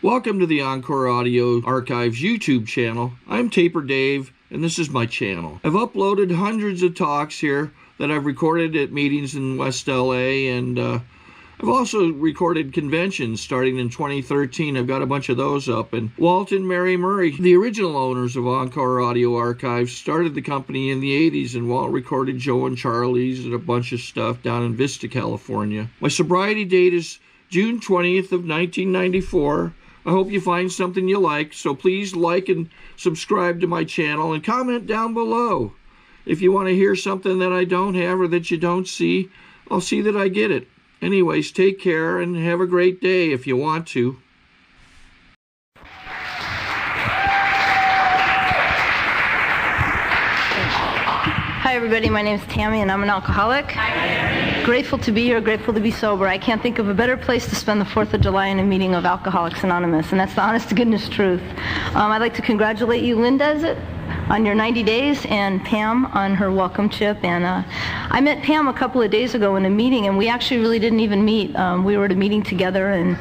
Welcome to the Encore Audio Archives YouTube channel. I'm Taper Dave, and this is my channel. I've uploaded hundreds of talks here that I've recorded at meetings in West LA, and I've also recorded conventions starting in 2013. I've got a bunch of those up. And Walt and Mary Murray, the original owners of Encore Audio Archives, started the company in the 80s, and Walt recorded Joe and Charlie's and a bunch of stuff down in Vista, California. My sobriety date is June 20th of 1994. I hope you find something you like, so please like and subscribe to my channel and comment down below. If you want to hear something that I don't have or that you don't see, I'll see that I get it. Anyways, take care and have a great day if you want to. Hi everybody, my name is Tami and I'm an alcoholic. Grateful to be here, grateful to be sober. I can't think of a better place to spend the 4th of July in a meeting of Alcoholics Anonymous, and that's the honest to goodness truth. I'd like to congratulate you, Linda, is it? On your 90 days, and Pam on her welcome chip. And I met Pam a couple of days ago in a meeting, and we actually really didn't even meet. We were at a meeting together and,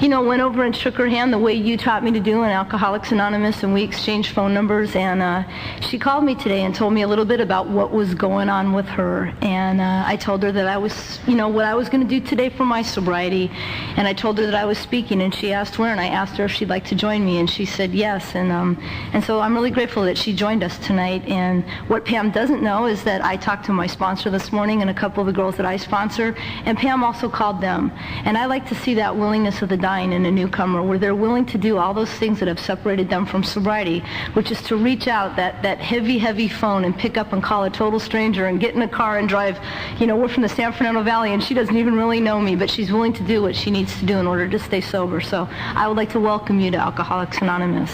you know, went over and shook her hand the way you taught me to do in Alcoholics Anonymous, and we exchanged phone numbers. And she called me today and told me a little bit about what was going on with her. And I told her that I was, you know, what I was going to do today for my sobriety. And I told her that I was speaking, and she asked where, and I asked her if she'd like to join me, and she said yes. And so I'm really grateful that she joined us tonight. And what Pam doesn't know is that I talked to my sponsor this morning and a couple of the girls that I sponsor, and Pam also called them. And I like to see that willingness of the dying in a newcomer, where they're willing to do all those things that have separated them from sobriety, which is to reach out that heavy phone and pick up and call a total stranger and get in a car and drive. You know, we're from the San Fernando Valley, and she doesn't even really know me, but she's willing to do what she needs to do in order to stay sober. So I would like to welcome you to Alcoholics Anonymous.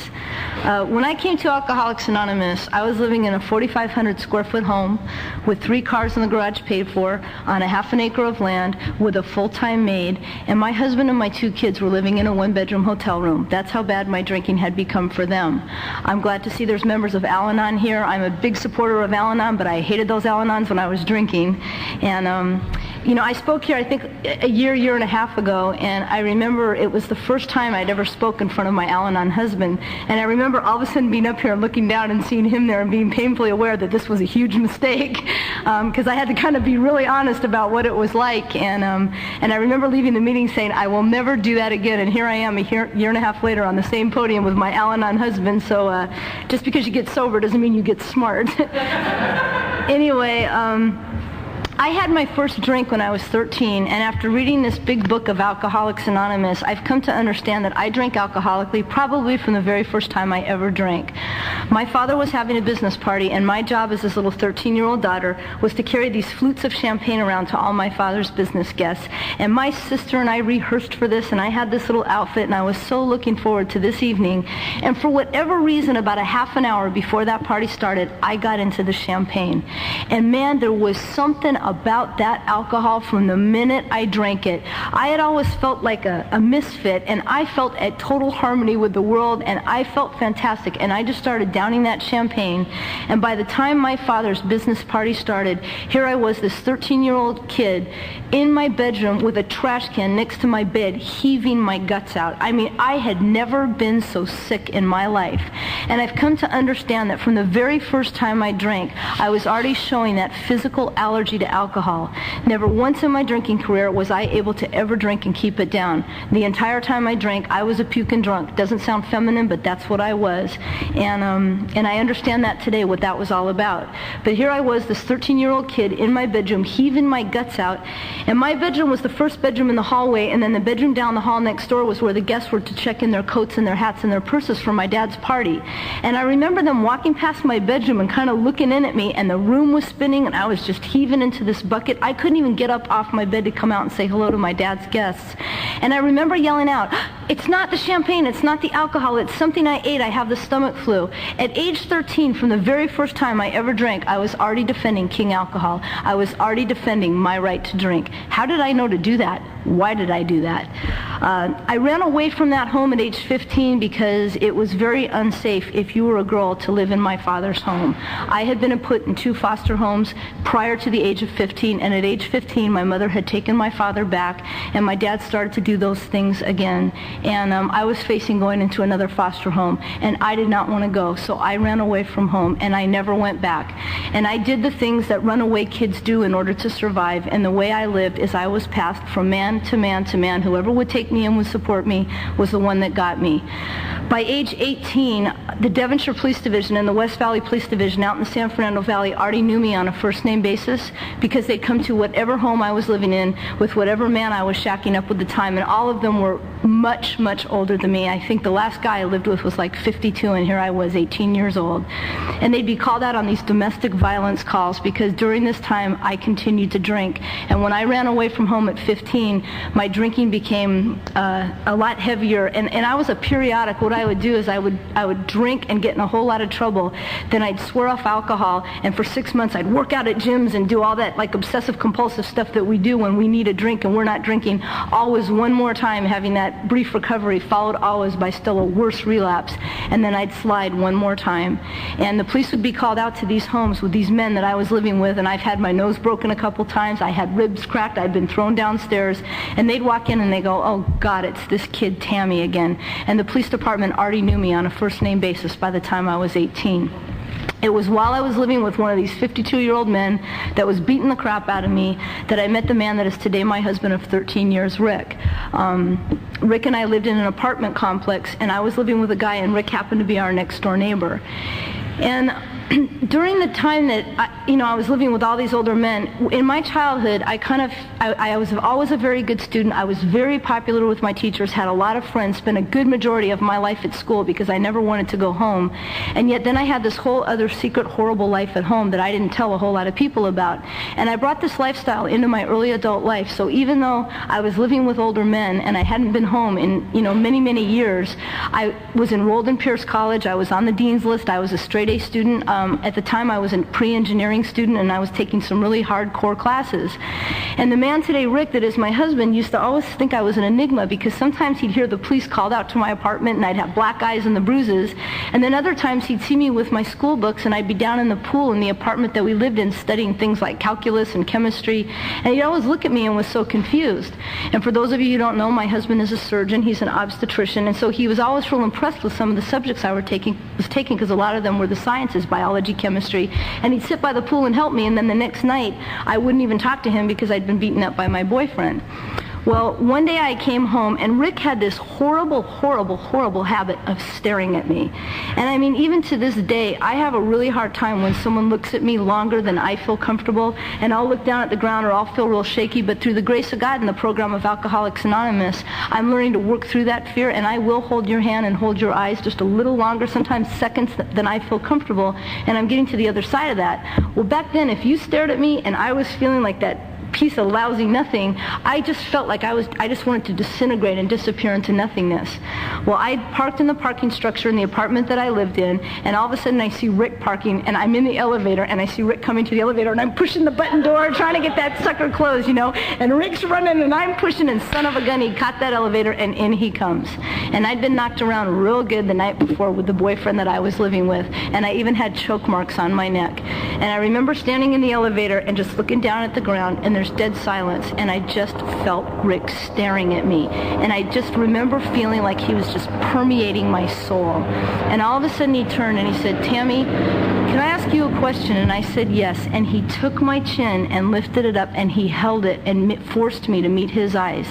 When I came to Alcoholics Anonymous, I was living in a 4,500 square foot home with 3 cars in the garage paid for, on a half an acre of land, with a full-time maid, and my husband and my 2 kids were living in a 1-bedroom hotel room. That's how bad my drinking had become for them. I'm glad to see there's members of Al-Anon here. I'm a big supporter of Al-Anon, but I hated those Al-Anons when I was drinking. And you know, I spoke here, I think, a year and a half ago, and I remember it was the first time I'd ever spoke in front of my Al-Anon husband. And I remember all of a sudden being up here and looking down and seeing him there and being painfully aware that this was a huge mistake, because I had to kind of be really honest about what it was like. And I remember leaving the meeting saying, I will never do that again. And here I am a year and a half later on the same podium with my Al-Anon husband. So just because you get sober doesn't mean you get smart. Anyway, I had my first drink when I was 13, and after reading this big book of Alcoholics Anonymous, I've come to understand that I drank alcoholically probably from the very first time I ever drank. My father was having a business party, and my job as his little 13-year-old daughter was to carry these flutes of champagne around to all my father's business guests. And my sister and I rehearsed for this, and I had this little outfit, and I was so looking forward to this evening. And for whatever reason, about a half an hour before that party started, I got into the champagne. And man, there was something about that alcohol from the minute I drank it. I had always felt like a misfit, and I felt at total harmony with the world, and I felt fantastic. And I just started downing that champagne. And by the time my father's business party started, here I was, this 13-year-old kid in my bedroom with a trash can next to my bed, heaving my guts out. I mean, I had never been so sick in my life. And I've come to understand that from the very first time I drank, I was already showing that physical allergy to alcohol. Never once in my drinking career was I able to ever drink and keep it down. The entire time I drank, I was a puking drunk. Doesn't sound feminine, but that's what I was. And I understand that today, what that was all about. But here I was, this 13-year-old kid in my bedroom, heaving my guts out. And my bedroom was the first bedroom in the hallway, and then the bedroom down the hall next door was where the guests were to check in their coats and their hats and their purses for my dad's party. And I remember them walking past my bedroom and kind of looking in at me, and the room was spinning, and I was just heaving into this bucket. I couldn't even get up off my bed to come out and say hello to my dad's guests. And I remember yelling out, "It's not the champagne, it's not the alcohol, it's something I ate, I have the stomach flu." At age 13, from the very first time I ever drank, I was already defending King Alcohol. I was already defending my right to drink. How did I know to do that? Why did I do that? I ran away from that home at age 15 because it was very unsafe if you were a girl to live in my father's home. I had been put in 2 foster homes prior to the age of 15, and at age 15 my mother had taken my father back, and my dad started to do those things again. and I was facing going into another foster home, and I did not want to go, so I ran away from home, and I never went back. And I did the things that runaway kids do in order to survive, and the way I lived is I was passed from man to man to man. Whoever would take me and would support me was the one that got me. By age 18, the Devonshire Police Division and the West Valley Police Division out in the San Fernando Valley already knew me on a first-name basis, because they'd come to whatever home I was living in with whatever man I was shacking up with at the time, and all of them were much, much older than me. I think the last guy I lived with was like 52, and here I was 18 years old. And they'd be called out on these domestic violence calls, because during this time I continued to drink. And when I ran away from home at 15, my drinking became a lot heavier, and I was a periodic. What I would do is I would drink and get in a whole lot of trouble. Then I'd swear off alcohol, and for 6 months I'd work out at gyms and do all that like obsessive compulsive stuff that we do when we need a drink and we're not drinking, always one more time having that brief recovery followed always by still a worse relapse, and then I'd slide one more time. And the police would be called out to these homes with these men that I was living with, and I've had my nose broken a couple times, I had ribs cracked, I'd been thrown downstairs, and they'd walk in and they go, "Oh God, it's this kid Tammy again." And the police department already knew me on a first-name basis by the time I was 18. It was while I was living with one of these 52-year-old men that was beating the crap out of me that I met the man that is today my husband of 13 years, Rick. Rick and I lived in an apartment complex, and I was living with a guy, and Rick happened to be our next-door neighbor. And during the time that I was living with all these older men, in my childhood, I was always a very good student. I was very popular with my teachers, had a lot of friends, spent a good majority of my life at school because I never wanted to go home. And yet then I had this whole other secret, horrible life at home that I didn't tell a whole lot of people about. And I brought this lifestyle into my early adult life. So even though I was living with older men and I hadn't been home in many, many years, I was enrolled in Pierce College. I was on the dean's list. I was a straight-A student. At the time, I was a pre-engineering student, and I was taking some really hardcore classes. And the man today, Rick, that is my husband, used to always think I was an enigma, because sometimes he'd hear the police called out to my apartment, and I'd have black eyes and the bruises. And then other times he'd see me with my school books, and I'd be down in the pool in the apartment that we lived in studying things like calculus and chemistry. And he'd always look at me and was so confused. And for those of you who don't know, my husband is a surgeon. He's an obstetrician. And so he was always real impressed with some of the subjects I was taking, because a lot of them were the sciences, biology, chemistry, and he'd sit by the pool and help me, and then the next night I wouldn't even talk to him because I'd been beaten up by my boyfriend. Well, one day I came home, and Rick had this horrible, horrible, horrible habit of staring at me. And I mean, even to this day, I have a really hard time when someone looks at me longer than I feel comfortable, and I'll look down at the ground or I'll feel real shaky, but through the grace of God and the program of Alcoholics Anonymous, I'm learning to work through that fear, and I will hold your hand and hold your eyes just a little longer, sometimes seconds than I feel comfortable, and I'm getting to the other side of that. Well, back then, if you stared at me and I was feeling like that piece of lousy nothing, I just felt like I just wanted to disintegrate and disappear into nothingness. Well, I parked in the parking structure in the apartment that I lived in, and all of a sudden I see Rick parking, and I'm in the elevator, and I see Rick coming to the elevator, and I'm pushing the button door, trying to get that sucker closed, and Rick's running, and I'm pushing, and son of a gun, he caught that elevator, and in he comes. And I'd been knocked around real good the night before with the boyfriend that I was living with, and I even had choke marks on my neck. And I remember standing in the elevator and just looking down at the ground, and there's dead silence, and I just felt Rick staring at me, and I just remember feeling like he was just permeating my soul. And all of a sudden he turned and he said, "Tammy, can I ask you a question?" And I said yes, and he took my chin and lifted it up, and he held it and forced me to meet his eyes.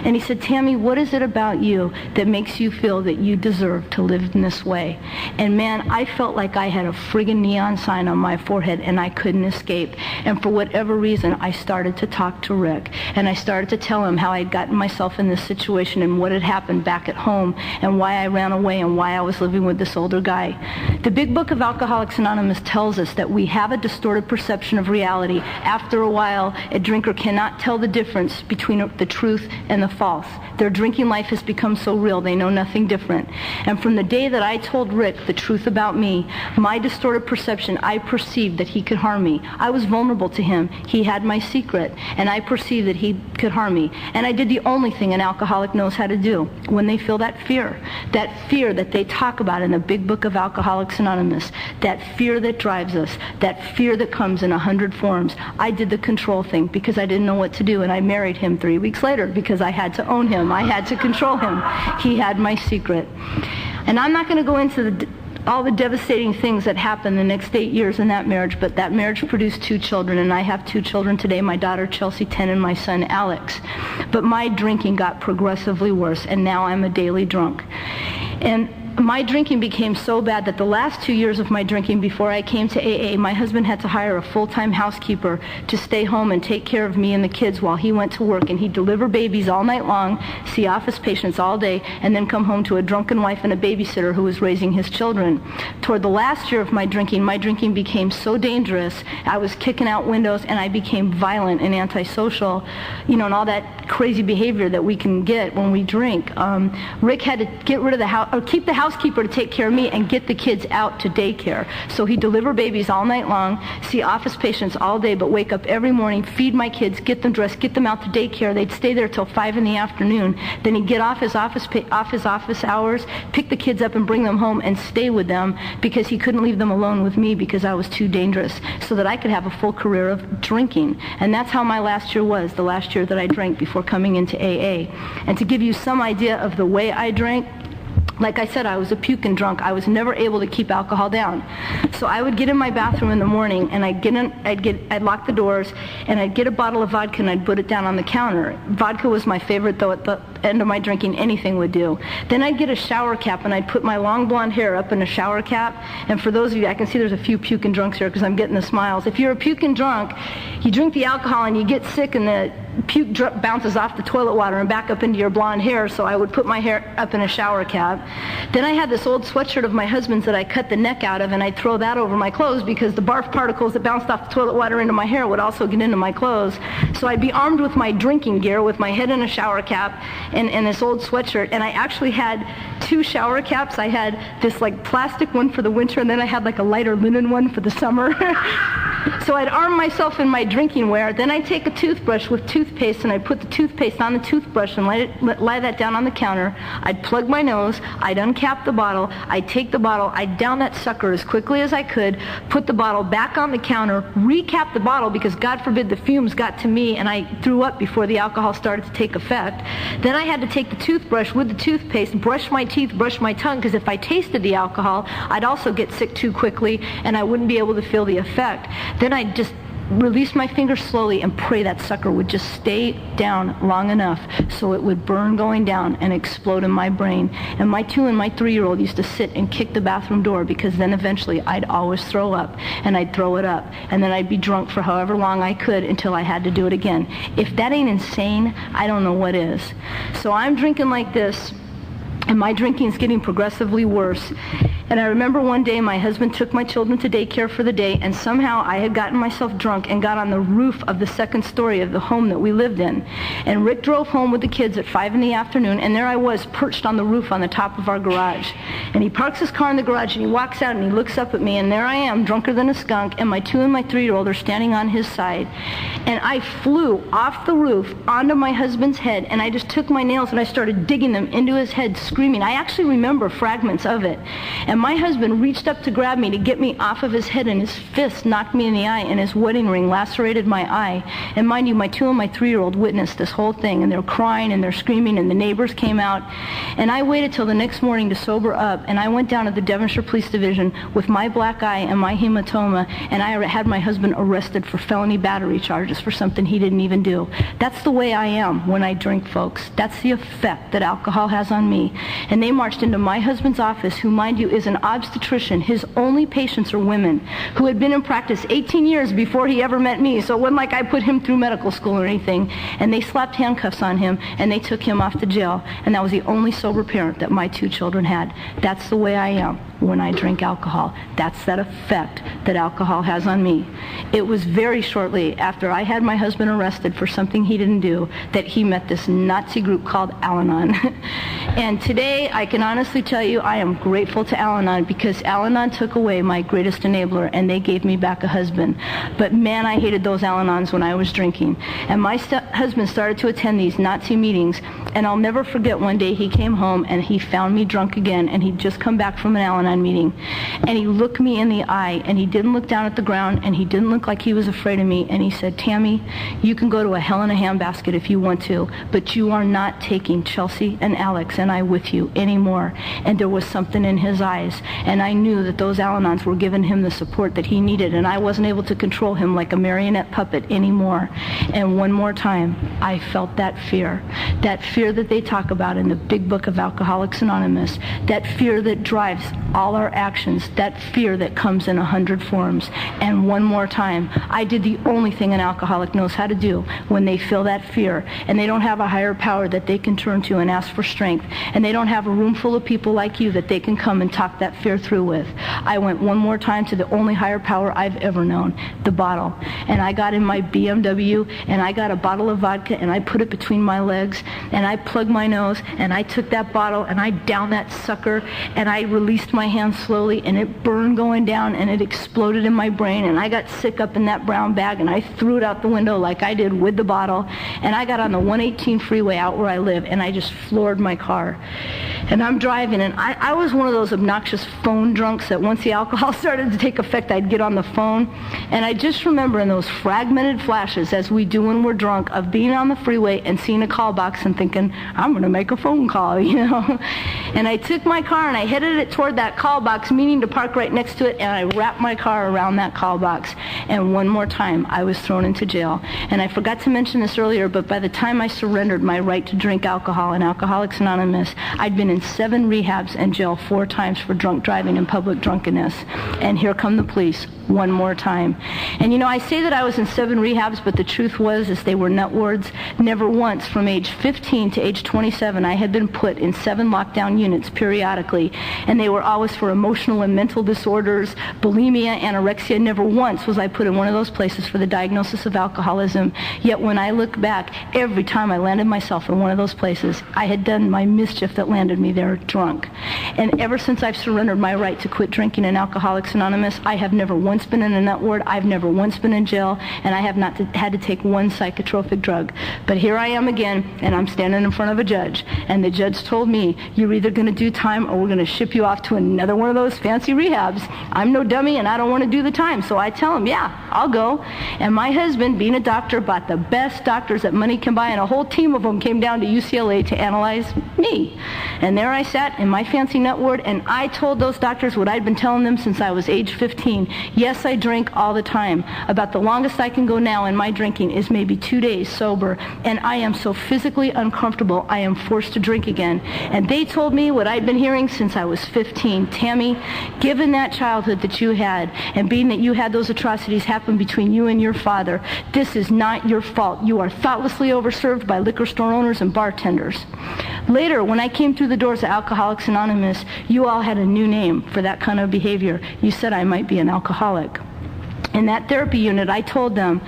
And he said, "Tammy, what is it about you that makes you feel that you deserve to live in this way?" And man, I felt like I had a friggin' neon sign on my forehead, and I couldn't escape. And for whatever reason, I started to talk to Rick, and I started to tell him how I'd gotten myself in this situation and what had happened back at home, and why I ran away, and why I was living with this older guy. The big book of Alcoholics Anonymous tells us that we have a distorted perception of reality. After a while, a drinker cannot tell the difference between the truth and the false. Their drinking life has become so real, they know nothing different. And from the day that I told Rick the truth about me, my distorted perception, I perceived that he could harm me. I was vulnerable to him. He had my secret, and I perceived that he could harm me. And I did the only thing an alcoholic knows how to do when they feel that fear that they talk about in the big book of Alcoholics Anonymous, that fear fear that drives us, that fear that comes in 100 forms. I did the control thing because I didn't know what to do, and I married him 3 weeks later because I had to own him. I had to control him. He had my secret. And I'm not going to go into all the devastating things that happened the next 8 years in that marriage, but that marriage produced 2 children, and I have 2 children today, my daughter Chelsea, 10, and my son Alex. But my drinking got progressively worse, and now I'm a daily drunk. And my drinking became so bad that the last 2 years of my drinking before I came to AA, my husband had to hire a full-time housekeeper to stay home and take care of me and the kids while he went to work, and he'd deliver babies all night long, see office patients all day, and then come home to a drunken wife and a babysitter who was raising his children. Toward the last year of my drinking became so dangerous, I was kicking out windows, and I became violent and antisocial, and all that crazy behavior that we can get when we drink. Rick had to get rid of the house, or keep the housekeeper to take care of me and get the kids out to daycare. So he'd deliver babies all night long, see office patients all day, but wake up every morning, feed my kids, get them dressed, get them out to daycare. They'd stay there till 5 in the afternoon. Then he'd get off his office hours, pick the kids up and bring them home and stay with them because he couldn't leave them alone with me because I was too dangerous, so that I could have a full career of drinking. And that's how my last year was, the last year that I drank before coming into AA. And to give you some idea of the way I drank, like I said, I was a puking drunk. I was never able to keep alcohol down. So I would get in my bathroom in the morning, and I'd lock the doors, and I'd get a bottle of vodka, and I'd put it down on the counter. Vodka was my favorite, though at the end of my drinking, anything would do. Then I'd get a shower cap, and I'd put my long blonde hair up in a shower cap. And for those of you, I can see there's a few puking drunks here because I'm getting the smiles. If you're a puking drunk, you drink the alcohol and you get sick, and the puke bounces off the toilet water and back up into your blonde hair, so I would put my hair up in a shower cap. Then I had this old sweatshirt of my husband's that I cut the neck out of, and I'd throw that over my clothes because the barf particles that bounced off the toilet water into my hair would also get into my clothes. So I'd be armed with my drinking gear, with my head in a shower cap and this old sweatshirt, and I actually had 2 shower caps. I had this like plastic one for the winter, and then I had like a lighter linen one for the summer. So I'd arm myself in my drinking wear. Then I'd take a toothbrush with toothpaste, and I'd put the toothpaste on the toothbrush and lie that down on the counter. I'd plug my nose, I'd uncap the bottle, I'd take the bottle, I'd down that sucker as quickly as I could, put the bottle back on the counter, recap the bottle because God forbid the fumes got to me and I threw up before the alcohol started to take effect. Then I had to take the toothbrush with the toothpaste, brush my teeth, brush my tongue, because if I tasted the alcohol, I'd also get sick too quickly and I wouldn't be able to feel the effect. Then I'd just release my fingers slowly and pray that sucker would just stay down long enough so it would burn going down and explode in my brain. And my 2 and my 3-year-old used to sit and kick the bathroom door because then eventually I'd always throw up, and I'd throw it up, and then I'd be drunk for however long I could until I had to do it again. If that ain't insane, I don't know what is. So I'm drinking like this, and my drinking's getting progressively worse. And I remember one day my husband took my children to daycare for the day, and somehow I had gotten myself drunk and got on the roof of the 2nd story of the home that we lived in. And Rick drove home with the kids at 5 in the afternoon, and there I was perched on the roof on the top of our garage. And he parks his car in the garage, and he walks out and he looks up at me, and there I am, drunker than a skunk, and my 2 and my 3-year-old are standing on his side. And I flew off the roof onto my husband's head, and I just took my nails and I started digging them into his head, screaming. I actually remember fragments of it. And my husband reached up to grab me to get me off of his head, and his fist knocked me in the eye, and his wedding ring lacerated my eye. And mind you, my 2 and my 3-year-old witnessed this whole thing, and they're crying and they're screaming, and the neighbors came out. And I waited till the next morning to sober up, and I went down to the Devonshire Police Division with my black eye and my hematoma, and I had my husband arrested for felony battery charges for something he didn't even do. That's the way I am when I drink, folks. That's the effect that alcohol has on me. And they marched into my husband's office, who, mind you, is an obstetrician. His only patients are women who had been in practice 18 years before he ever met me, so it wasn't like I put him through medical school or anything. And they slapped handcuffs on him, and they took him off to jail. And that was the only sober parent that my 2 children had. That's the way I am when I drink alcohol. That's that effect that alcohol has on me. It was very shortly after I had my husband arrested for something he didn't do that he met this Nazi group called Al-Anon. And today, I can honestly tell you, I am grateful to Al-Anon. Al-Anon because Al-Anon took away my greatest enabler and they gave me back a husband. But man, I hated those Al-Anons when I was drinking. And my husband started to attend these Nazi meetings, and I'll never forget one day he came home and he found me drunk again, and he'd just come back from an Al-Anon meeting. And he looked me in the eye, and he didn't look down at the ground, and he didn't look like he was afraid of me, and he said, Tammy, you can go to a hell in a handbasket if you want to, but you are not taking Chelsea and Alex and I with you anymore. And there was something in his eyes, and I knew that those Al-Anons were giving him the support that he needed, and I wasn't able to control him like a marionette puppet anymore. And one more time, I felt that fear that they talk about in the big book of Alcoholics Anonymous, that fear that drives all our actions, that fear that comes in 100 forms. And one more time, I did the only thing an alcoholic knows how to do when they feel that fear, and they don't have a higher power that they can turn to and ask for strength, and they don't have a room full of people like you that they can come and talk that fear through with. I went one more time to the only higher power I've ever known, the bottle. And I got in my BMW, and I got a bottle of vodka, and I put it between my legs, and I plugged my nose, and I took that bottle, and I downed that sucker, and I released my hand slowly, and it burned going down, and it exploded in my brain, and I got sick up in that brown bag, and I threw it out the window like I did with the bottle, and I got on the 118 freeway out where I live, and I just floored my car. And I'm driving, and I was one of those obnoxious phone drunks that once the alcohol started to take effect, I'd get on the phone, and I just remember in those fragmented flashes, as we do when we're drunk, of being on the freeway and seeing a call box and thinking, I'm going to make a phone call, you know. And I took my car and I headed it toward that call box, meaning to park right next to it, and I wrapped my car around that call box. And one more time, I was thrown into jail. And I forgot to mention this earlier, but by the time I surrendered my right to drink alcohol in Alcoholics Anonymous, I'd been in 7 rehabs and jail 4 times for drunk driving and public drunkenness. And here come the police one more time. And you know, I say that I was in 7 rehabs, but the truth was is they were nut wards. Never once from age 15 to age 27 I had been put in 7 lockdown units periodically, and they were always for emotional and mental disorders, bulimia, anorexia. Never once was I put in one of those places for the diagnosis of alcoholism. Yet when I look back, every time I landed myself in one of those places, I had done my mischief that landed me there drunk. And ever since I've surrendered my right to quit drinking in Alcoholics Anonymous, I have never once been in a nut ward, I've never once been in jail, and I have not had to take one psychotropic drug. But here I am again, and I'm standing in front of a judge, and the judge told me, you're either going to do time or we're going to ship you off to another one of those fancy rehabs. I'm no dummy, and I don't want to do the time, so I tell him, yeah, I'll go. And my husband, being a doctor, bought the best doctors that money can buy, and a whole team of them came down to UCLA to analyze me. And there I sat in my fancy nut ward, and I told those doctors what I'd been telling them since I was age 15. Yes, I drink all the time. About the longest I can go now in my drinking is maybe 2 days sober, and I am so physically uncomfortable I am forced to drink again. And they told me what I'd been hearing since I was 15. Tammy, given that childhood that you had, and being that you had those atrocities happen between you and your father, this is not your fault. You are thoughtlessly overserved by liquor store owners and bartenders. Later, when I came through the doors of Alcoholics Anonymous, you all had a new name for that kind of behavior. You said I might be an alcoholic. In that therapy unit, I told them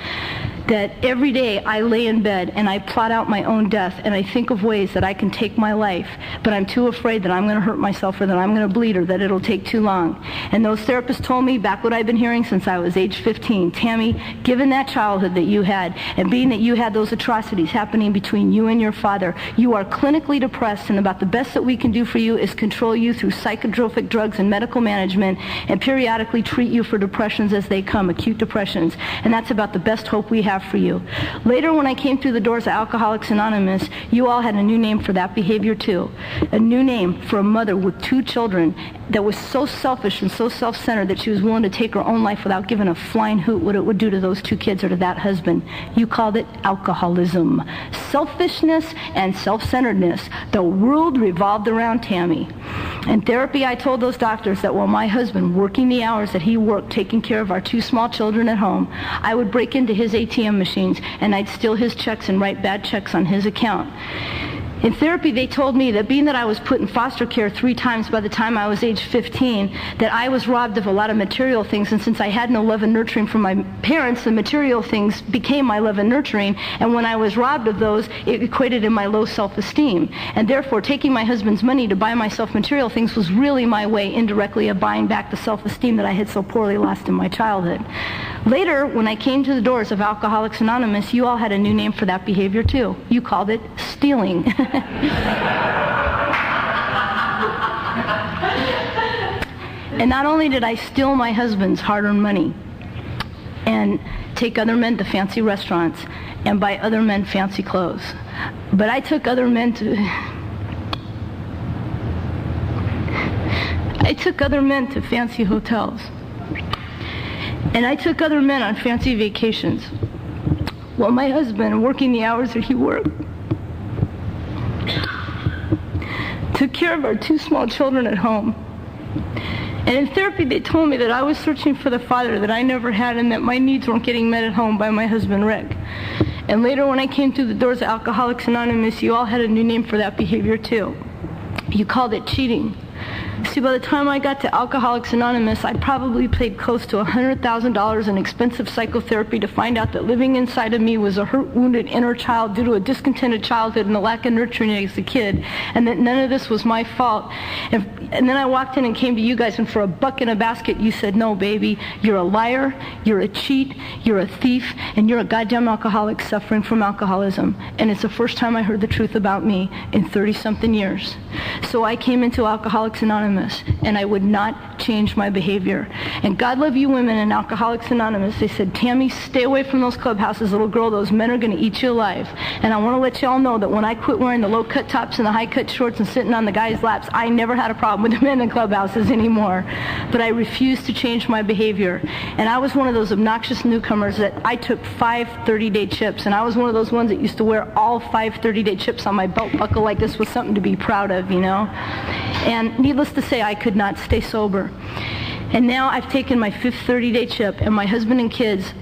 that every day I lay in bed and I plot out my own death, and I think of ways that I can take my life, but I'm too afraid that I'm going to hurt myself, or that I'm going to bleed, or that it'll take too long. And those therapists told me back what I've been hearing since I was age 15. Tammy, given that childhood that you had, and being that you had those atrocities happening between you and your father, you are clinically depressed, and about the best that we can do for you is control you through psychotropic drugs and medical management, and periodically treat you for depressions as they come, acute depressions. And that's about the best hope we have for you. Later, when I came through the doors of Alcoholics Anonymous, you all had a new name for that behavior too. A new name for a mother with 2 children that was so selfish and so self-centered that she was willing to take her own life without giving a flying hoot what it would do to those 2 kids or to that husband. You called it alcoholism. Selfishness and self-centeredness. The world revolved around Tammy. In therapy, I told those doctors that while my husband, working the hours that he worked taking care of our 2 small children at home, I would break into his ATM machines and I'd steal his checks and write bad checks on his account. In therapy, they told me that being that I was put in foster care 3 times by the time I was age 15, that I was robbed of a lot of material things, and since I had no love and nurturing from my parents, the material things became my love and nurturing, and when I was robbed of those, it equated in my low self-esteem. And therefore, taking my husband's money to buy myself material things was really my way indirectly of buying back the self-esteem that I had so poorly lost in my childhood. Later, when I came to the doors of Alcoholics Anonymous, you all had a new name for that behavior too. You called it stealing. And not only did I steal my husband's hard-earned money and take other men to fancy restaurants and buy other men fancy clothes, but I took other men to fancy hotels. And I took other men on fancy vacations while my husband, working the hours that he worked, took care of our 2 small children at home. And in therapy, they told me that I was searching for the father that I never had and that my needs weren't getting met at home by my husband, Rick. And later, when I came through the doors of Alcoholics Anonymous, you all had a new name for that behavior too. You called it cheating. See, by the time I got to Alcoholics Anonymous, I probably paid close to $100,000 in expensive psychotherapy to find out that living inside of me was a hurt, wounded inner child due to a discontented childhood and a lack of nurturing as a kid, and that none of this was my fault. And then I walked in and came to you guys, and for a buck in a basket, you said, no, baby, you're a liar, you're a cheat, you're a thief, and you're a goddamn alcoholic suffering from alcoholism. And it's the first time I heard the truth about me in 30-something years. So I came into Alcoholics Anonymous, and I would not change my behavior. And God love you women in Alcoholics Anonymous. They said, Tammy, stay away from those clubhouses, little girl. Those men are going to eat you alive. And I want to let you all know that when I quit wearing the low-cut tops and the high-cut shorts and sitting on the guys' laps, I never had a problem with the men in clubhouses anymore. But I refused to change my behavior. And I was one of those obnoxious newcomers that I took 5 30-day chips. And I was one of those ones that used to wear all 5 30-day chips on my belt buckle like this was something to be proud of, you know. And needless to say, I could not stay sober. And now I've taken my 5th 30-day chip, and my husband and kids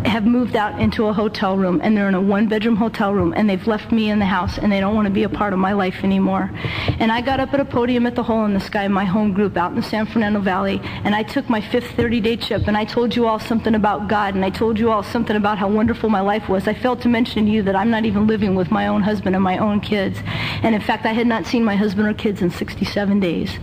have moved out into a hotel room, and they're in a 1-bedroom hotel room, and they've left me in the house, and they don't want to be a part of my life anymore. And I got up at a podium at the Hole in the Sky, my home group out in the San Fernando Valley, and I took my 5th 30-day chip, and I told you all something about God, and I told you all something about how wonderful my life was. I failed to mention to you that I'm not even living with my own husband and my own kids. And in fact, I had not seen my husband or kids in 67 days.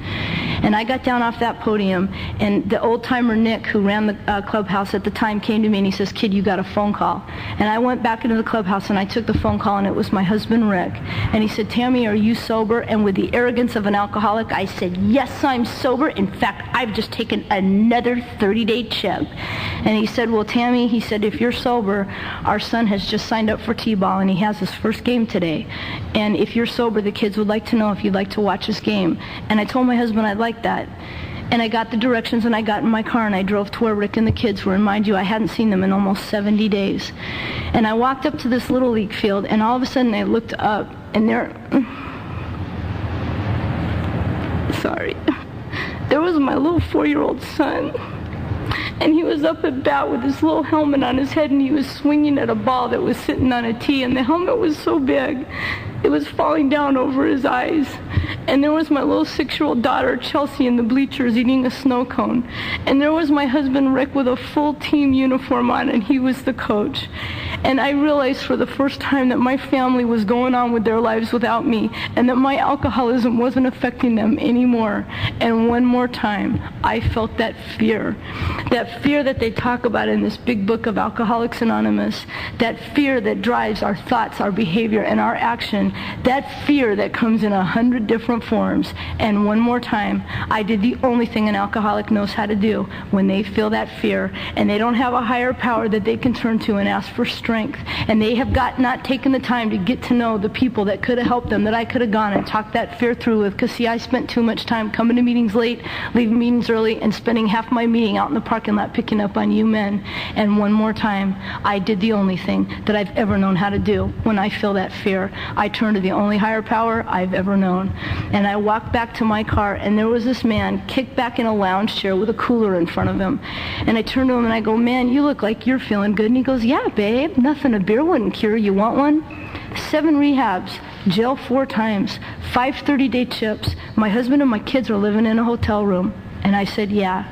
And I got down off that podium, and the old-timer Nick, who ran the clubhouse at the time, came to me, and he says, kid, you got a phone call. And I went back into the clubhouse, and I took the phone call, and it was my husband, Rick. And he said, Tammy, are you sober? And with the arrogance of an alcoholic, I said, yes, I'm sober. In fact, I've just taken another 30-day chip. And he said, well, Tammy, he said, if you're sober, our son has just signed up for T-ball, and he has his first game today. And if you're sober, the kids would like to know if you'd like to watch his game. And I told my husband I'd like that. And I got the directions, and I got in my car, and I drove to where Rick and the kids were. And mind you, I hadn't seen them in almost 70 days. And I walked up to this Little League field, and all of a sudden I looked up, and there was my little 4-year-old son. And he was up at bat with his little helmet on his head, and he was swinging at a ball that was sitting on a tee, and the helmet was so big, it was falling down over his eyes. And there was my little 6-year-old daughter, Chelsea, in the bleachers eating a snow cone. And there was my husband, Rick, with a full team uniform on, and he was the coach. And I realized for the first time that my family was going on with their lives without me, and that my alcoholism wasn't affecting them anymore. And one more time, I felt that fear that they talk about in this big book of Alcoholics Anonymous, that fear that drives our thoughts, our behavior, and our action, that fear that comes in 100 different forms. And one more time, I did the only thing an alcoholic knows how to do when they feel that fear, and they don't have a higher power that they can turn to and ask for strength, and they have not taken the time to get to know the people that could have helped them, that I could have gone and talked that fear through with. Because see, I spent too much time coming to meetings late, leaving meetings early, and spending half my meeting out in the parking lot picking up on you men. And one more time, I did the only thing that I've ever known how to do when I feel that fear. I turn to the only higher power I've ever known. And I walked back to my car, and there was this man kicked back in a lounge chair with a cooler in front of him. And I turned to him and I go, man, you look like you're feeling good. And he goes, yeah, babe, nothing a beer wouldn't cure. You want one? 7 rehabs, jail 4 times, 5 30-day chips. My husband and my kids are living in a hotel room. And I said, yeah.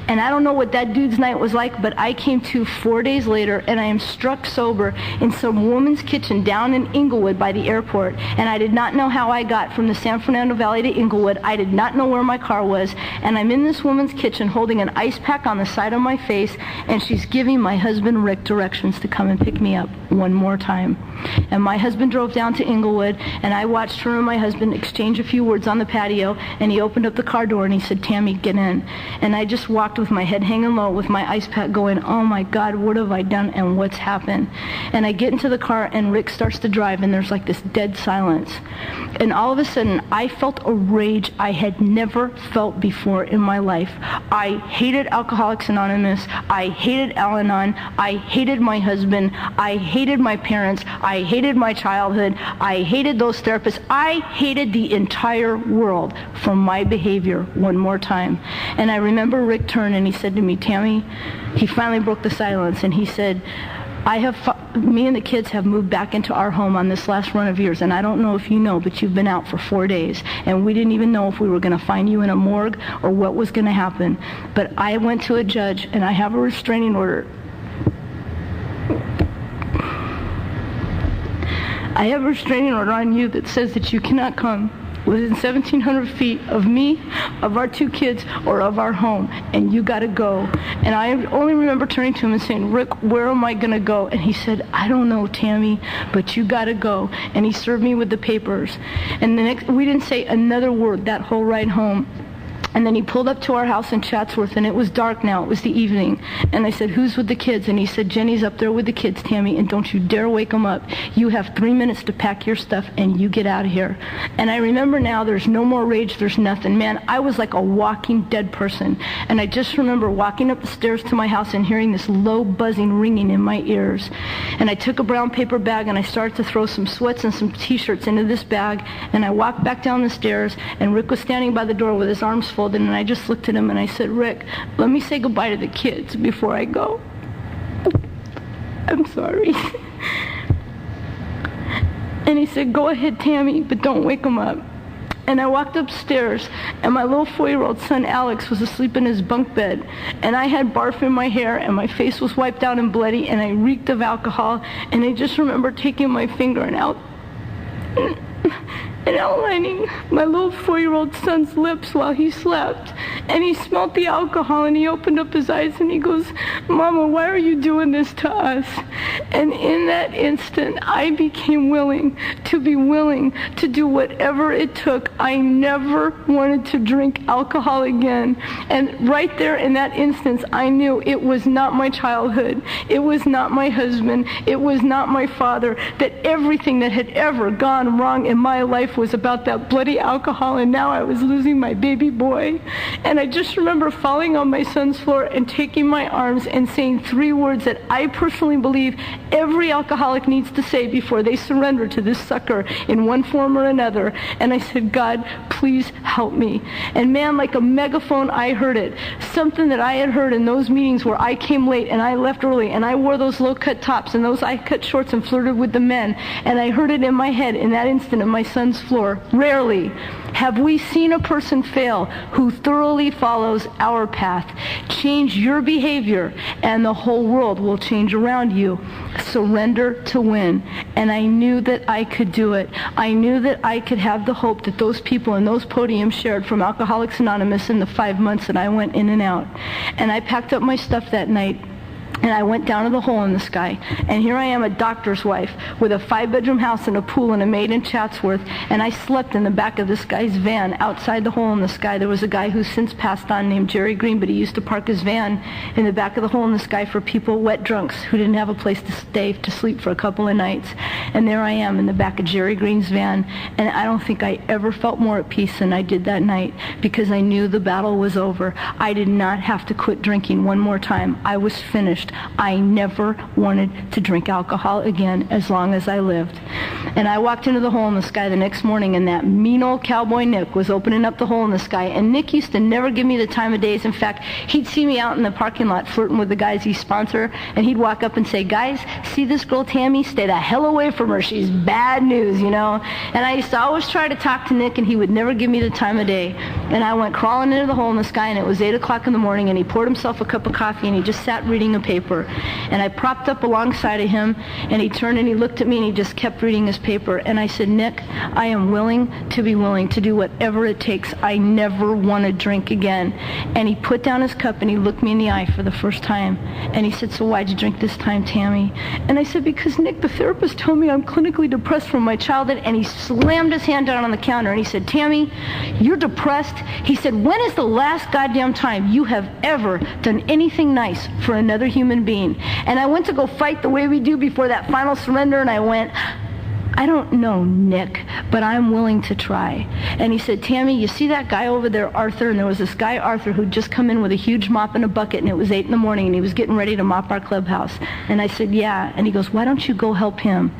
And I don't know what that dude's night was like, but I came to 4 days later, and I am struck sober in some woman's kitchen down in Inglewood by the airport. And I did not know how I got from the San Fernando Valley to Inglewood. I did not know where my car was. And I'm in this woman's kitchen holding an ice pack on the side of my face, and she's giving my husband, Rick, directions to come and pick me up one more time. And my husband drove down to Inglewood, and I watched her and my husband exchange a few words on the patio, and he opened up the car door and he said, Tammy, get in. And I just walked with my head hanging low with my ice pack going, oh my God, what have I done and what's happened? And I get into the car and Rick starts to drive, and there's like this dead silence. And all of a sudden I felt a rage I had never felt before in my life. I hated Alcoholics Anonymous. I hated Al-Anon. I hated my husband. I hated my parents. I hated my childhood. I hated those therapists. I hated the entire world for my behavior one more time. And I remember Rick turned and he said to me, Tammy, he finally broke the silence, and he said, me and the kids have moved back into our home on this last run of yours, and I don't know if you know, but you've been out for 4 days, and we didn't even know if we were going to find you in a morgue or what was going to happen. But I went to a judge, and I have a restraining order. I have a restraining order on you that says that you cannot come within 1,700 feet of me, of our 2 kids, or of our home, and you got to go. And I only remember turning to him and saying, Rick, where am I going to go? And he said, I don't know, Tammy, but you got to go. And he served me with the papers. And we didn't say another word that whole ride home. And then he pulled up to our house in Chatsworth, and it was dark now. It was the evening. And I said, who's with the kids? And he said, Jenny's up there with the kids, Tammy, and don't you dare wake them up. You have 3 minutes to pack your stuff, and you get out of here. And I remember now, there's no more rage, there's nothing. Man, I was like a walking dead person. And I just remember walking up the stairs to my house and hearing this low buzzing ringing in my ears. And I took a brown paper bag, and I started to throw some sweats and some T-shirts into this bag. And I walked back down the stairs, and Rick was standing by the door with his arms folded, and I just looked at him and I said, Rick, let me say goodbye to the kids before I go. I'm sorry. And he said, go ahead, Tammy, but don't wake them up. And I walked upstairs, and my little 4-year-old son, Alex, was asleep in his bunk bed. And I had barf in my hair, and my face was wiped out and bloody, and I reeked of alcohol. And I just remember taking my finger and outlining my little 4-year-old son's lips while he slept. And he smelled the alcohol, and he opened up his eyes and he goes, Mama, why are you doing this to us? And in that instant, I became willing to do whatever it took. I never wanted to drink alcohol again. And right there in that instance, I knew it was not my childhood. It was not my husband. It was not my father. That everything that had ever gone wrong in my life was about that bloody alcohol, and now I was losing my baby boy. And I just remember falling on my son's floor and taking my arms and saying 3 words that I personally believe every alcoholic needs to say before they surrender to this sucker in one form or another. And I said, God, please help me. And man, like a megaphone, I heard it. Something that I had heard in those meetings where I came late and I left early and I wore those low-cut tops and those high-cut shorts and flirted with the men. And I heard it in my head in that instant on my son's floor. Rarely have we seen a person fail who thoroughly follows our path. Change your behavior and the whole world will change around you. Surrender to win. And I knew that I could do it. I knew that I could have the hope that those people in those podiums shared from Alcoholics Anonymous in the 5 months that I went in and out. And I packed up my stuff that night, and I went down to the hole in the sky. And here I am, a doctor's wife, with a 5-bedroom house and a pool and a maid in Chatsworth. And I slept in the back of this guy's van outside the hole in the sky. There was a guy who's since passed on named Jerry Green, but he used to park his van in the back of the hole in the sky for people, wet drunks, who didn't have a place to stay, to sleep for a couple of nights. And there I am in the back of Jerry Green's van. And I don't think I ever felt more at peace than I did that night, because I knew the battle was over. I did not have to quit drinking one more time. I was finished. finished. I never wanted to drink alcohol again as long as I lived. And I walked into the hole in the sky the next morning, and that mean old cowboy Nick was opening up the hole in the sky. And Nick used to never give me the time of days. In fact, he'd see me out in the parking lot flirting with the guys he sponsor, and he'd walk up and say, "Guys, see this girl Tami? Stay the hell away from her. She's bad news, you know." And I used to always try to talk to Nick, and he would never give me the time of day. And I went crawling into the hole in the sky, and it was 8 o'clock in the morning, and he poured himself a cup of coffee, and he just sat reading a paper. And I propped up alongside of him, and he turned and he looked at me, and he just kept reading his paper. And I said, "Nick, I am willing to do whatever it takes. I never want to drink again." And he put down his cup, and he looked me in the eye for the first time. And he said, "So why'd you drink this time, Tami?" And I said, "Because, Nick, the therapist told me I'm clinically depressed from my childhood." And he slammed his hand down on the counter, and he said, "Tami, you're depressed?" He said, "When is the last goddamn time you have ever done anything nice for another human being?" And I went to go fight the way we do before that final surrender, and I went, "I don't know, Nick, but I'm willing to try." And he said, "Tami, you see that guy over there, Arthur?" And there was this guy, Arthur, who'd just come in with a huge mop and a bucket, and it was 8 in the morning, and he was getting ready to mop our clubhouse. And I said, "Yeah." And he goes, "Why don't you go help him?"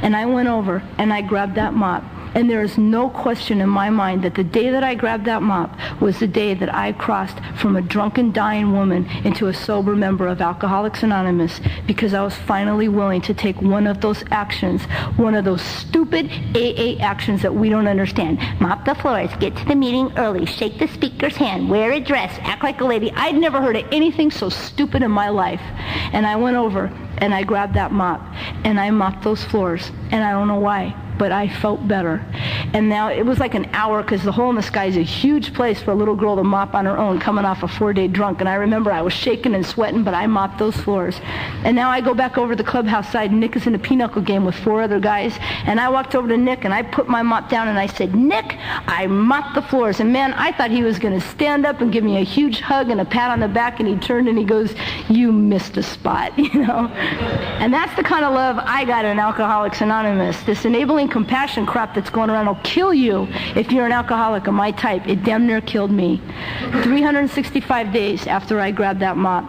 And I went over, and I grabbed that mop. And there is no question in my mind that the day that I grabbed that mop was the day that I crossed from a drunken, dying woman into a sober member of Alcoholics Anonymous, because I was finally willing to take one of those actions, one of those stupid AA actions that we don't understand. Mop the floors, get to the meeting early, shake the speaker's hand, wear a dress, act like a lady. I'd never heard of anything so stupid in my life. And I went over and I grabbed that mop and I mopped those floors. And I don't know why, but I felt better. And now it was like an hour, because the hole in the sky is a huge place for a little girl to mop on her own coming off a 4-day drunk. And I remember I was shaking and sweating, but I mopped those floors. And now I go back over to the clubhouse side, and Nick is in a pinochle game with 4 other guys. And I walked over to Nick, and I put my mop down, and I said, "Nick, I mopped the floors." And man, I thought he was going to stand up and give me a huge hug and a pat on the back, and he turned and he goes, "You missed a spot," you know. And that's the kind of love I got in Alcoholics Anonymous. This enabling compassion crap that's going around will kill you if you're an alcoholic of my type. It damn near killed me. 365 days after I grabbed that mop,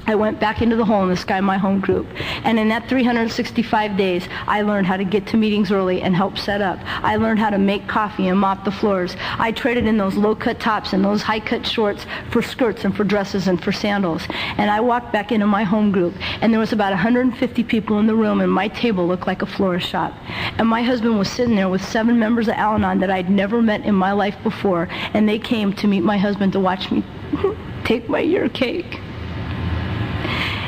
I went back into the hole in the sky, my home group. And in that 365 days, I learned how to get to meetings early and help set up. I learned how to make coffee and mop the floors. I traded in those low-cut tops and those high-cut shorts for skirts and for dresses and for sandals. And I walked back into my home group, and there was about 150 people in the room, and my table looked like a florist shop. And my husband was sitting there with 7 members of Al-Anon that I'd never met in my life before, and they came to meet my husband to watch me take my year cake.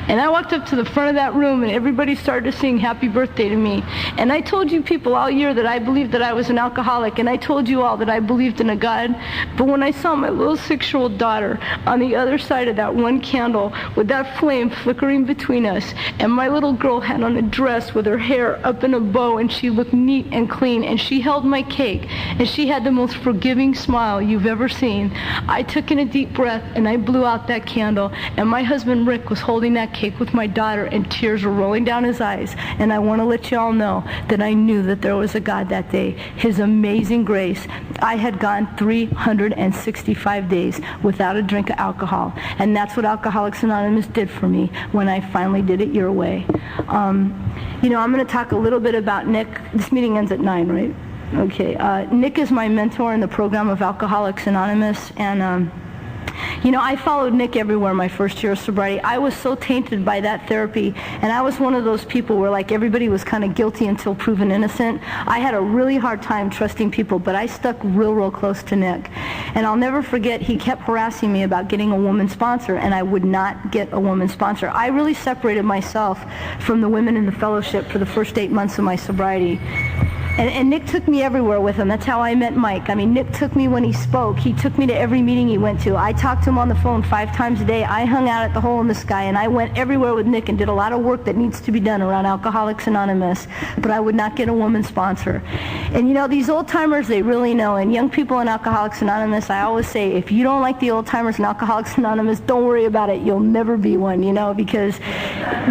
And I walked up to the front of that room, and everybody started to sing happy birthday to me. And I told you people all year that I believed that I was an alcoholic, and I told you all that I believed in a God. But when I saw my little 6-year-old daughter on the other side of that one candle with that flame flickering between us, and my little girl had on a dress with her hair up in a bow, and she looked neat and clean, and she held my cake, and she had the most forgiving smile you've ever seen, I took in a deep breath, and I blew out that candle, and my husband Rick was holding that cake with my daughter, and tears were rolling down his eyes. And I want to let you all know that I knew that there was a God that day. His amazing grace. I had gone 365 days without a drink of alcohol, and that's what Alcoholics Anonymous did for me when I finally did it your way. You know, I'm going to talk a little bit about Nick. This meeting ends at 9, right? Okay. Nick is my mentor in the program of Alcoholics Anonymous, and you know, I followed Nick everywhere my first year of sobriety. I was so tainted by that therapy, and I was one of those people where, like, everybody was kind of guilty until proven innocent. I had a really hard time trusting people, but I stuck real close to Nick. And I'll never forget, he kept harassing me about getting a woman sponsor, and I would not get a woman sponsor. I really separated myself from the women in the fellowship for the first 8 months of my sobriety. And Nick took me everywhere with him. That's how I met Mike. I mean, Nick took me when he spoke. He took me to every meeting he went to. I talked to him on the phone 5 times a day. I hung out at the hole in the sky, and I went everywhere with Nick and did a lot of work that needs to be done around Alcoholics Anonymous, but I would not get a woman sponsor. And you know, these old-timers, they really know. And young people in Alcoholics Anonymous, I always say, if you don't like the old-timers in Alcoholics Anonymous, don't worry about it. You'll never be one, you know, because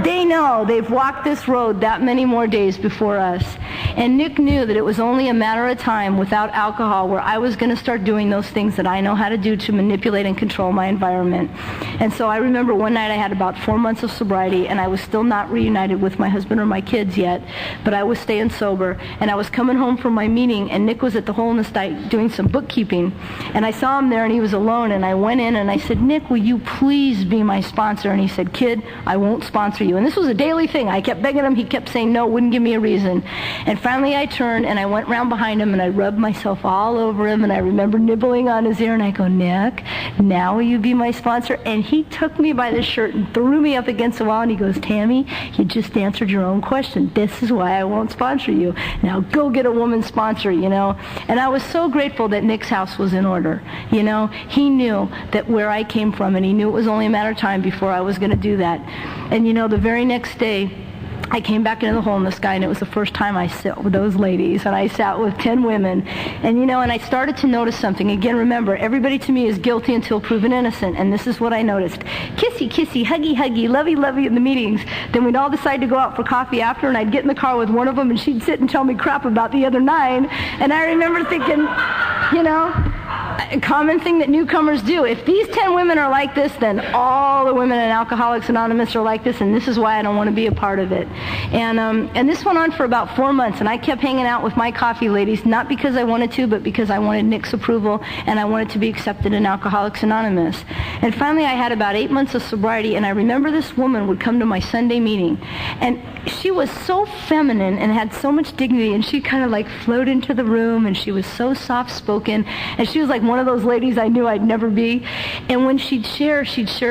they know they've walked this road that many more days before us. And Nick knew knew that it was only a matter of time without alcohol where I was going to start doing those things that I know how to do to manipulate and control my environment. And so I remember one night I had about 4 months of sobriety, and I was still not reunited with my husband or my kids yet, but I was staying sober, and I was coming home from my meeting, and Nick was at the Hole in the Sky doing some bookkeeping, and I saw him there, and he was alone, and I went in, and I said, Nick, will you please be my sponsor? And he said, kid, I won't sponsor you. And this was a daily thing. I kept begging him. He kept saying no, wouldn't give me a reason. And finally I turned, and I went round behind him, and I rubbed myself all over him, and I remember nibbling on his ear, and I go, Nick, now will you be my sponsor? And he took me by the shirt and threw me up against the wall, and he goes, Tammy, you just answered your own question. This is why I won't sponsor you. Now go get a woman sponsor, you know. And I was so grateful that Nick's house was in order. You know, he knew that where I came from, and he knew it was only a matter of time before I was going to do that. And you know, the very next day, I came back into the Hole in the Sky, and it was the first time I sat with those ladies, and I sat with 10 women. And you know, and I started to notice something. Again, remember, everybody to me is guilty until proven innocent, and this is what I noticed. Kissy, kissy, huggy, huggy, lovey, lovey in the meetings. Then we'd all decide to go out for coffee after, and I'd get in the car with one of them, and she'd sit and tell me crap about the other 9. And I remember thinking, you know, a common thing that newcomers do. If these 10 women are like this, then all the women in Alcoholics Anonymous are like this, and this is why I don't want to be a part of it. And this went on for about 4 months, and I kept hanging out with my coffee ladies, not because I wanted to, but because I wanted Nick's approval, and I wanted to be accepted in Alcoholics Anonymous. And finally, I had about 8 months of sobriety, and I remember this woman would come to my Sunday meeting, and she was so feminine and had so much dignity, and she kind of like flowed into the room, and she was so soft-spoken, and she was like one of those ladies I knew I'd never be. And when she'd share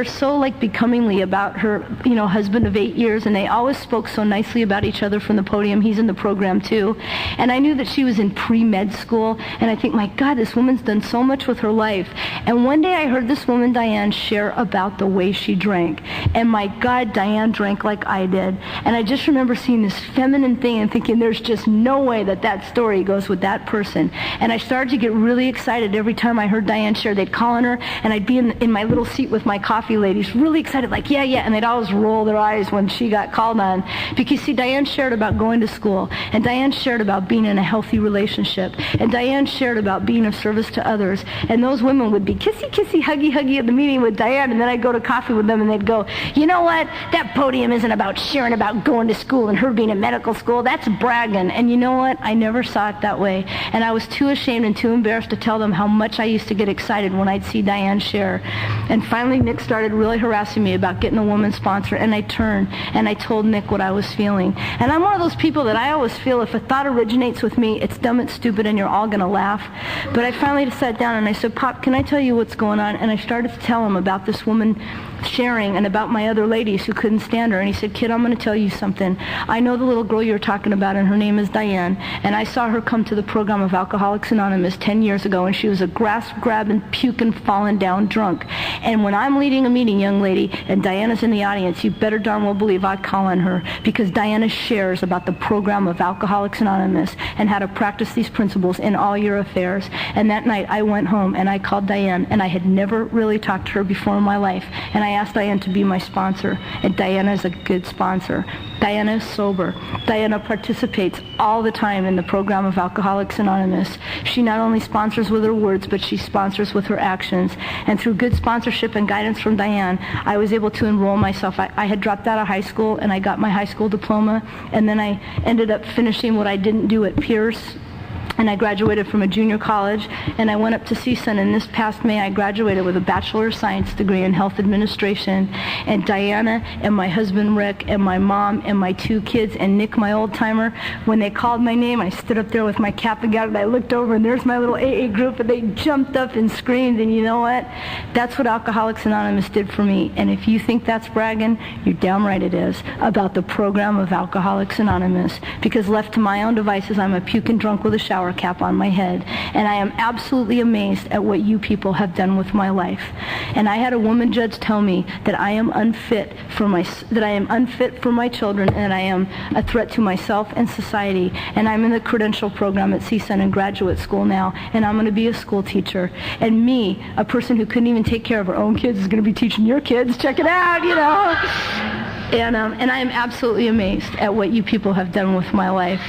so like becomingly about her, you know, husband of 8 years, and they always spoke so nicely about each other from the podium. He's in the program too. And I knew that she was in pre-med school, and I think, my God, this woman's done so much with her life. And one day I heard this woman, Diane, share about the way she drank. And my God, Diane drank like I did. And I just remember seeing this feminine thing and thinking, there's just no way that that story goes with that person. And I started to get really excited every time I heard Diane share. They'd call on her, and I'd be in my little seat with my coffee ladies, really excited, like, yeah, yeah. And they'd always roll their eyes when she got called on. Because, see, Diane shared about going to school, and Diane shared about being in a healthy relationship, and Diane shared about being of service to others. And those women would be kissy, kissy, huggy, huggy at the meeting with Diane, and then I'd go to coffee with them, and they'd go, you know what? That podium isn't about sharing about going to school and her being in medical school. That's bragging. And you know what? I never saw it that way. And I was too ashamed and too embarrassed to tell them how much I used to get excited when I'd see Diane share. And finally, Nick started really harassing me about getting a woman sponsor, and I turned, and I told Nick what I was feeling. And I'm one of those people that I always feel if a thought originates with me, it's dumb, it's stupid, and you're all going to laugh. But I finally sat down, and I said, Pop, can I tell you what's going on? And I started to tell him about this woman sharing and about my other ladies who couldn't stand her. And he said, kid, I'm going to tell you something. I know the little girl you're talking about, and her name is Diane, and I saw her come to the program of Alcoholics Anonymous 10 years ago, and she was a grass-grabbing, puking, falling down drunk. And when I'm leading a meeting, young lady, and Diana's in the audience, you better darn well believe I call on her, because Diana shares about the program of Alcoholics Anonymous and how to practice these principles in all your affairs. And that night I went home and I called Diane, and I had never really talked to her before in my life, and I asked Diane to be my sponsor, and Diana is a good sponsor. Diana is sober. Diana participates all the time in the program of Alcoholics Anonymous. She not only sponsors with her words, but she sponsors with her actions. And through good sponsorship and guidance from Diane, I was able to enroll myself. I had dropped out of high school, and I got my high school diploma, and then I ended up finishing what I didn't do at Pierce. And I graduated from a junior college, and I went up to CSUN, and this past May I graduated with a Bachelor of Science degree in Health Administration. And Diana and my husband Rick and my mom and my 2 kids and Nick, my old-timer, when they called my name, I stood up there with my cap and gown, and I looked over, and there's my little AA group, and they jumped up and screamed. And you know what? That's what Alcoholics Anonymous did for me. And if you think that's bragging, you're damn right it is, about the program of Alcoholics Anonymous. Because left to my own devices, I'm a puking drunk with a shower cap on my head, and I am absolutely amazed at what you people have done with my life. And I had a woman judge tell me that I am unfit for my children, and I am a threat to myself and society. And I'm in the credential program at CSUN in graduate school now, and I'm going to be a school teacher. And me, a person who couldn't even take care of her own kids, is going to be teaching your kids. Check it out, you know. And I am absolutely amazed at what you people have done with my life.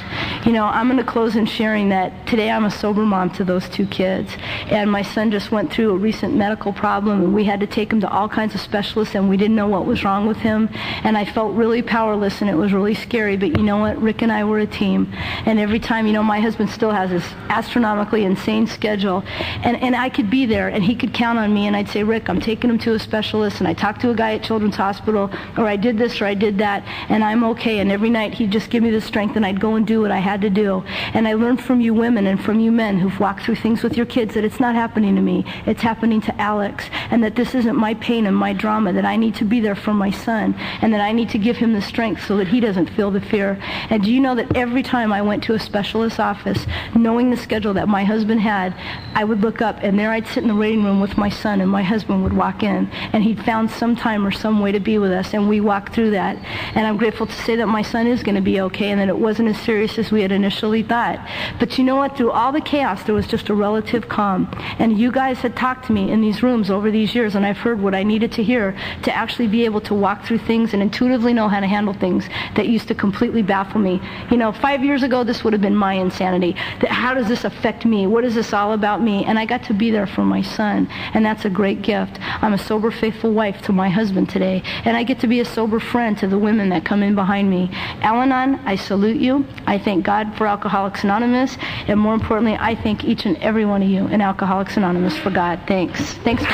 You know, I'm going to close in sharing that today I'm a sober mom to those 2 kids. And my son just went through a recent medical problem, and we had to take him to all kinds of specialists, and we didn't know what was wrong with him. And I felt really powerless, and it was really scary. But you know what? Rick and I were a team. And every time, you know, my husband still has this astronomically insane schedule. And I could be there, and he could count on me, and I'd say, Rick, I'm taking him to a specialist, and I talked to a guy at Children's Hospital, or I did this or I did that, and I'm okay. And every night he'd just give me the strength, and I'd go and do what I had to do. And I learned from you women and from you men who've walked through things with your kids that it's not happening to me, it's happening to Alex, and that this isn't my pain and my drama, that I need to be there for my son, and that I need to give him the strength so that he doesn't feel the fear. And do you know that every time I went to a specialist's office, knowing the schedule that my husband had, I would look up, and there I'd sit in the waiting room with my son, and my husband would walk in, and he'd found some time or some way to be with us, and we walked through that. And I'm grateful to say that my son is going to be okay, and that it wasn't as serious as we had initially thought. But you know what? Through all the chaos, there was just a relative calm. And you guys had talked to me in these rooms over these years, and I've heard what I needed to hear to actually be able to walk through things and intuitively know how to handle things that used to completely baffle me. You know, 5 years ago, this would have been my insanity. How does this affect me? What is this all about me? And I got to be there for my son, and that's a great gift. I'm a sober, faithful wife to my husband today, and I get to be a sober friend to the women that come in behind me. Al-Anon, I salute you. I thank God for Alcoholics Anonymous, and more importantly, I thank each and every one of you in Alcoholics Anonymous for God. Thanks. Thanks, Mike.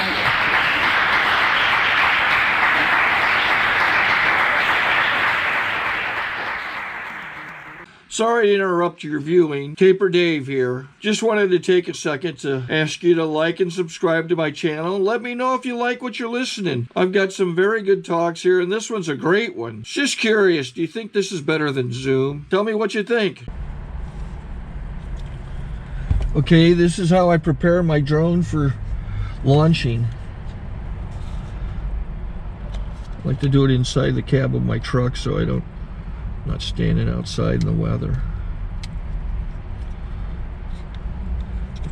Sorry to interrupt your viewing. Taper Dave here. Just wanted to take a second to ask you to like and subscribe to my channel. Let me know if you like what you're listening. I've got some very good talks here, and this one's a great one. Just curious, do you think this is better than Zoom? Tell me what you think. Okay, this is how I prepare my drone for launching. I like to do it inside the cab of my truck so I'm not standing outside in the weather.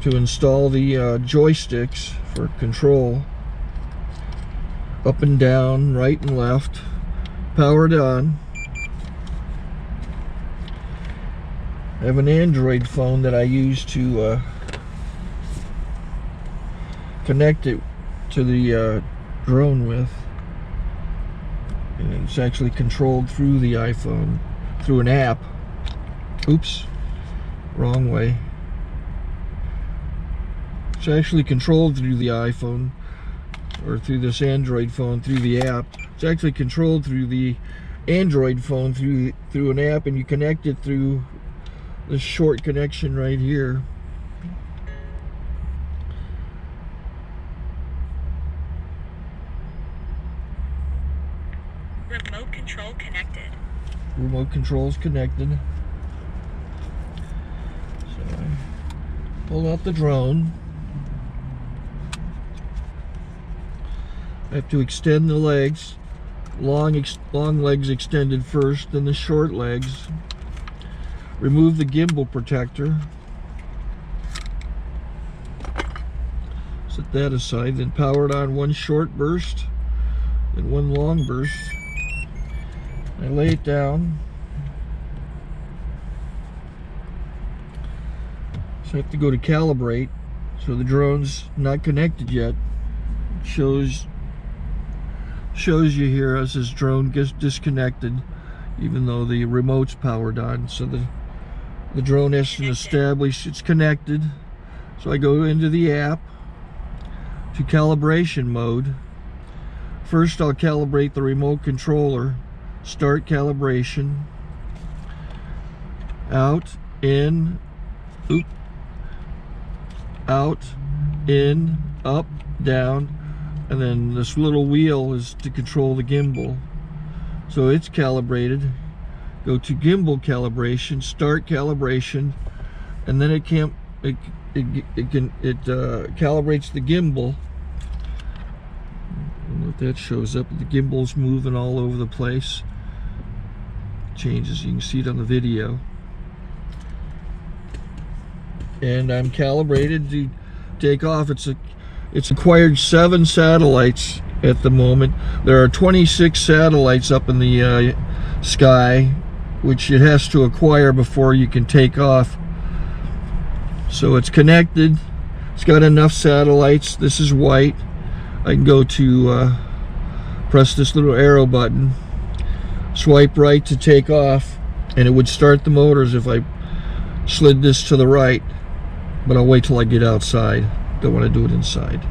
To install the joysticks for control, up and down, right and left, powered on. I have an Android phone that I use to connect it to the drone with. And it's actually controlled through the iPhone, through an app. Oops, wrong way. It's actually controlled through the iPhone, or through this Android phone, through the app. It's actually controlled through the Android phone, through an app, and you connect it through this short connection right here. Remote control connected. Remote control's connected. So I pull out the drone. I have to extend the legs. Long legs extended first, then the short legs. Remove the gimbal protector. Set that aside, then power it on one short burst, then one long burst. I lay it down. So I have to go to calibrate. So the drone's not connected yet. It shows you here as this drone gets disconnected, even though the remote's powered on. So the drone has to establish it's connected. So I go into the app to calibration mode. First I'll calibrate the remote controller. Start calibration. Out, in, out, in, up, down, and then this little wheel is to control the gimbal. So it's calibrated. Go to gimbal calibration, start calibration, and then it calibrates the gimbal. I don't know if that shows up. The gimbal's moving all over the place. Changes, you can see it on the video. And I'm calibrated to take off. It's acquired 7 satellites at the moment. There are 26 satellites up in the sky, which it has to acquire before you can take off. So it's connected. It's got enough satellites. This is white. I can go to press this little arrow button, swipe right to take off, and it would start the motors if I slid this to the right. But I'll wait till I get outside. Don't want to do it inside.